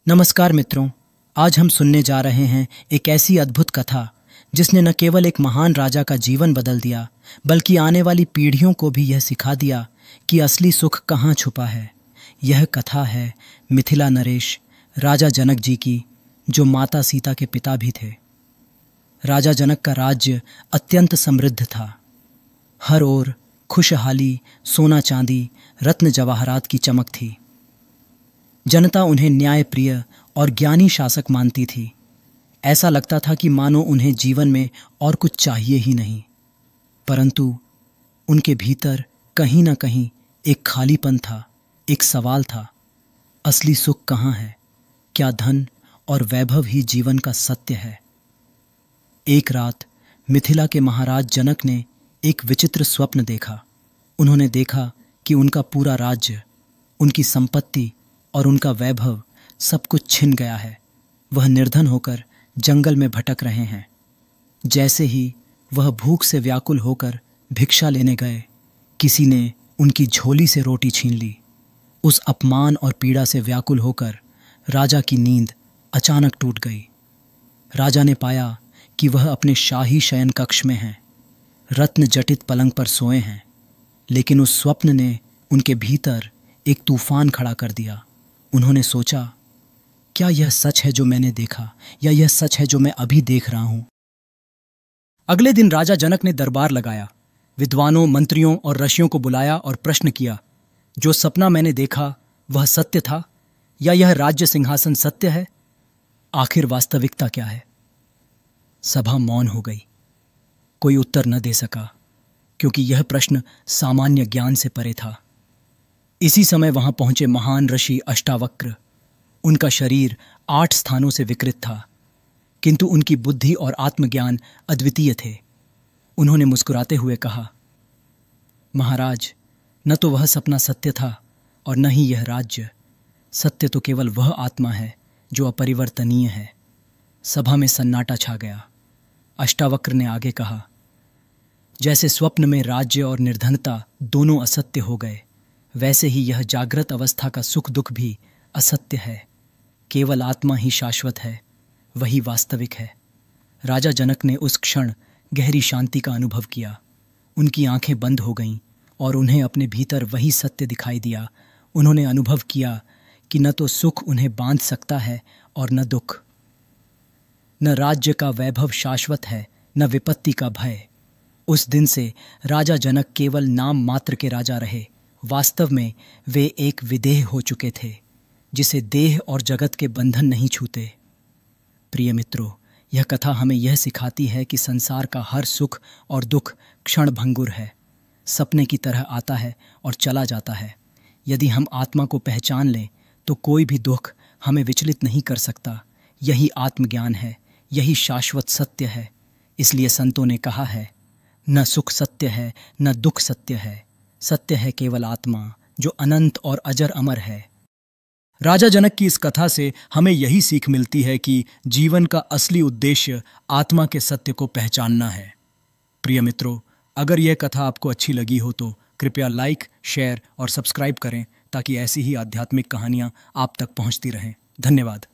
नमस्कार मित्रों, आज हम सुनने जा रहे हैं एक ऐसी अद्भुत कथा जिसने न केवल एक महान राजा का जीवन बदल दिया, बल्कि आने वाली पीढ़ियों को भी यह सिखा दिया कि असली सुख कहाँ छुपा है। यह कथा है मिथिला नरेश राजा जनक जी की, जो माता सीता के पिता भी थे। राजा जनक का राज्य अत्यंत समृद्ध था। हर ओर खुशहाली, सोना चांदी, रत्न जवाहरात की चमक थी। जनता उन्हें न्यायप्रिय और ज्ञानी शासक मानती थी। ऐसा लगता था कि मानो उन्हें जीवन में और कुछ चाहिए ही नहीं। परंतु उनके भीतर कहीं ना कहीं एक खालीपन था, एक सवाल था, असली सुख कहाँ है? क्या धन और वैभव ही जीवन का सत्य है? एक रात मिथिला के महाराज जनक ने एक विचित्र स्वप्न देखा। उन्होंने देखा कि उनका पूरा राज्य, उनकी संपत्ति और उनका वैभव सब कुछ छिन गया है। वह निर्धन होकर जंगल में भटक रहे हैं। जैसे ही वह भूख से व्याकुल होकर भिक्षा लेने गए, किसी ने उनकी झोली से रोटी छीन ली। उस अपमान और पीड़ा से व्याकुल होकर राजा की नींद अचानक टूट गई। राजा ने पाया कि वह अपने शाही शयन कक्ष में हैं, रत्न जटित पलंग पर सोए हैं। लेकिन उस स्वप्न ने उनके भीतर एक तूफान खड़ा कर दिया। उन्होंने सोचा, क्या यह सच है जो मैंने देखा, या यह सच है जो मैं अभी देख रहा हूं? अगले दिन राजा जनक ने दरबार लगाया। विद्वानों, मंत्रियों और ऋषियों को बुलाया और प्रश्न किया, जो सपना मैंने देखा वह सत्य था, या यह राज्य सिंहासन सत्य है? आखिर वास्तविकता क्या है? सभा मौन हो गई। कोई उत्तर न दे सका, क्योंकि यह प्रश्न सामान्य ज्ञान से परे था। इसी समय वहां पहुंचे महान ऋषि अष्टावक्र। उनका शरीर 8 स्थानों से विकृत था, किंतु उनकी बुद्धि और आत्मज्ञान अद्वितीय थे। उन्होंने मुस्कुराते हुए कहा, महाराज, न तो वह सपना सत्य था और न ही यह राज्य। सत्य तो केवल वह आत्मा है जो अपरिवर्तनीय है। सभा में सन्नाटा छा गया। अष्टावक्र ने आगे कहा, जैसे स्वप्न में राज्य और निर्धनता दोनों असत्य हो गए, वैसे ही यह जागृत अवस्था का सुख दुख भी असत्य है। केवल आत्मा ही शाश्वत है, वही वास्तविक है। राजा जनक ने उस क्षण गहरी शांति का अनुभव किया। उनकी आंखें बंद हो गईं और उन्हें अपने भीतर वही सत्य दिखाई दिया। उन्होंने अनुभव किया कि न तो सुख उन्हें बांध सकता है और न दुख। न राज्य का वैभव शाश्वत है, न विपत्ति का भय। उस दिन से राजा जनक केवल नाम मात्र के राजा रहे। वास्तव में वे एक विदेह हो चुके थे, जिसे देह और जगत के बंधन नहीं छूते। प्रिय मित्रों, यह कथा हमें यह सिखाती है कि संसार का हर सुख और दुख क्षण भंगुर है, सपने की तरह आता है और चला जाता है। यदि हम आत्मा को पहचान लें तो कोई भी दुख हमें विचलित नहीं कर सकता। यही आत्मज्ञान है, यही शाश्वत सत्य है। इसलिए संतों ने कहा है, न सुख सत्य है, न दुख सत्य है। सत्य है केवल आत्मा, जो अनंत और अजर अमर है। राजा जनक की इस कथा से हमें यही सीख मिलती है कि जीवन का असली उद्देश्य आत्मा के सत्य को पहचानना है। प्रिय मित्रों, अगर यह कथा आपको अच्छी लगी हो तो कृपया लाइक, शेयर और सब्सक्राइब करें, ताकि ऐसी ही आध्यात्मिक कहानियां आप तक पहुंचती रहें। धन्यवाद।